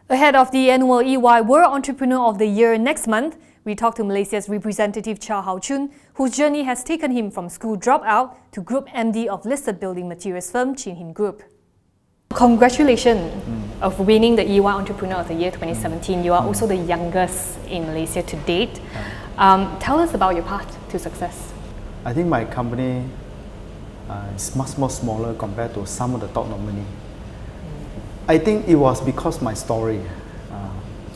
Ahead of the annual EY World Entrepreneur of the Year next month, we talked to Malaysia's representative Chiau Haw Choon, whose journey has taken him from school dropout to Group MD of listed building materials firm Chin Hin Group. Congratulations of winning the EY Entrepreneur of the Year 2017. You are also the youngest in Malaysia to date. Tell us about your path to success. I think my company is much more smaller compared to some of the top nominees. I think it was because my story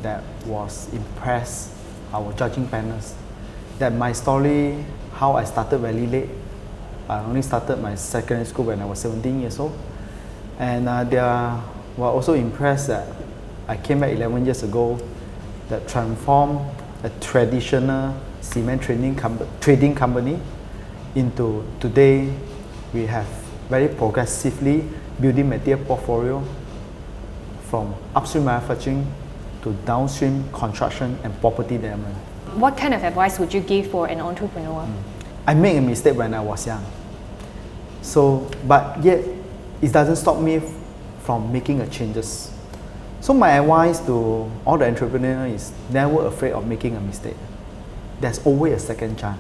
that was impressed our judging panels. That my story, how I started very late. I only started my secondary school when I was 17 years old. And they were also impressed that I came back 11 years ago that transformed a traditional cement trading company into today we have very progressively building material portfolio from upstream manufacturing to downstream construction and property development. What kind of advice would you give for an entrepreneur? I made a mistake when I was young. But yet, it doesn't stop me from making changes. So my advice to all the entrepreneurs is never afraid of making a mistake. There's always a second chance.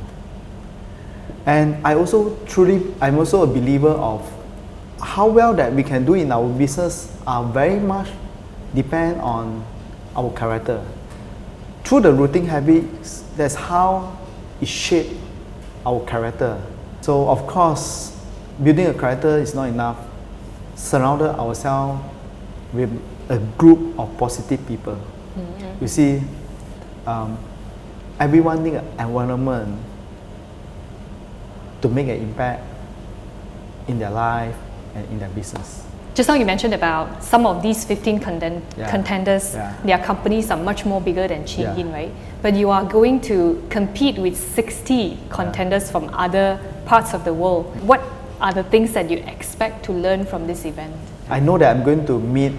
And I'm also a believer of how well that we can do in our business are very much depend on our character. Through the routine habits, that's how it shapes our character. So of course, building a character is not enough. Surround ourselves with a group of positive people. You see, everyone needs an environment to make an impact in their life and in their business. Just now you mentioned about some of these 15 contenders, their companies are much more bigger than Chin Hin, right? But you are going to compete with 60 contenders from other parts of the world. What are the things that you expect to learn from this event? I know that I'm going to meet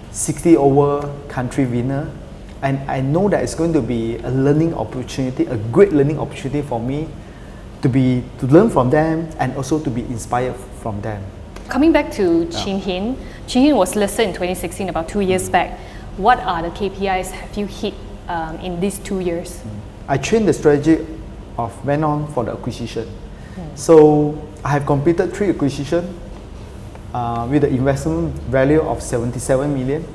60 over country winners, and I know that it's going to be a learning opportunity, a great learning opportunity for me to learn from them and also to be inspired from them. Coming back to Chin Hin was listed in 2016, about 2 years back. What are the KPIs have you hit in these 2 years? I changed the strategy of went on for the acquisition. So I have completed 3 acquisitions with the investment value of 77 million.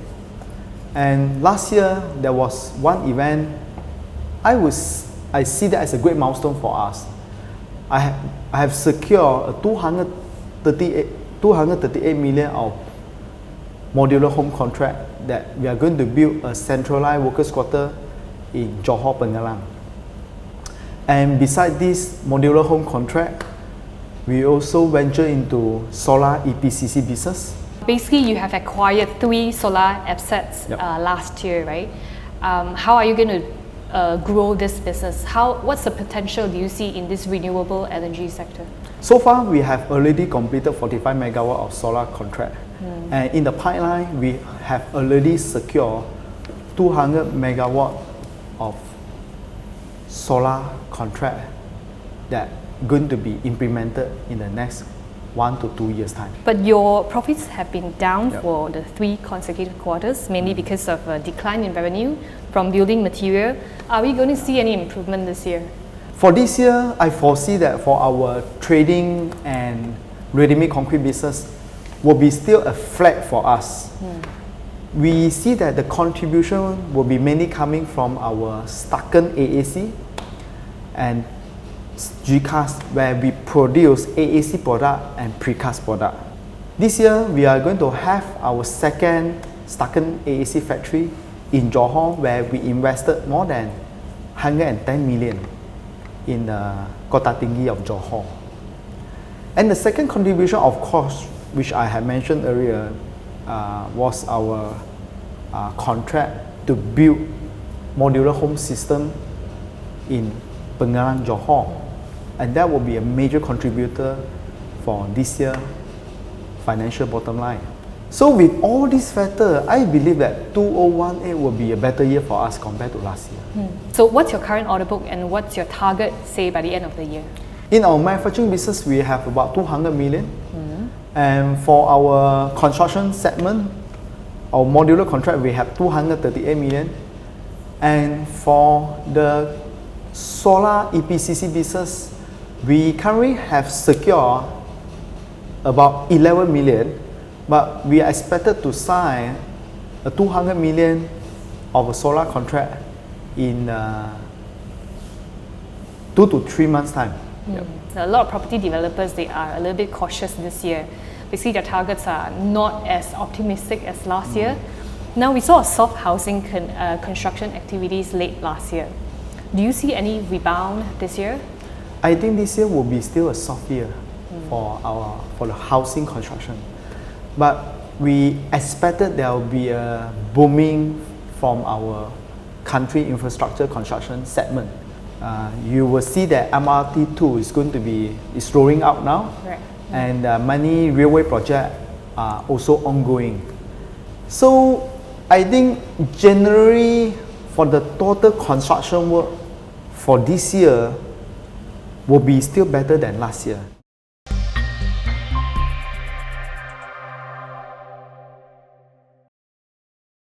And last year there was one event I see that as a great milestone for us. I have secured a 238 million of modular home contract that we are going to build a centralized workers' quarter in Johor, Pengerang. And beside this modular home contract, we also venture into solar EPCC business. Basically, you have acquired 3 solar assets last year, right? How are you going to grow this business? What's the potential do you see in this renewable energy sector? So far, we have already completed 45 megawatt of solar contract. And in the pipeline, we have already secured 200 megawatt of solar contract that going to be implemented in the next 1 to 2 years time. But your profits have been down for the 3 consecutive quarters, mainly because of a decline in revenue from building material. Are we going to see any improvement this year? For this year, I foresee that for our trading and ready-made concrete business will be still a flat for us. We see that the contribution will be mainly coming from our stucco AAC and GCAS, where we produce AAC product and precast product. This year, we are going to have our second stucco AAC factory in Johor, where we invested more than 110 million in the Kota Tinggi of Johor. And the second contribution, of course, which I had mentioned earlier, was our contract to build modular home system in Pengerang, Johor. And that will be a major contributor for this year financial bottom line. So with all these factors, I believe that 2018 will be a better year for us compared to last year. So what's your current order book and what's your target, say, by the end of the year? In our manufacturing business, we have about 200 million. And for our construction segment, our modular contract, we have 238 million. And for the solar EPCC business, we currently have secured about 11 million, but we are expected to sign a 200 million of a solar contract in 2 to 3 months' time. Yep. So a lot of property developers, they are a little bit cautious this year. Basically, their targets are not as optimistic as last year. Now, we saw a soft housing construction activities late last year. Do you see any rebound this year? I think this year will be still a soft year for the housing construction, but we expected there will be a booming from our country infrastructure construction segment. You will see that MRT2 is rolling out now, right. And many railway projects are also ongoing. So I think generally for the total construction work for this year will be still better than last year.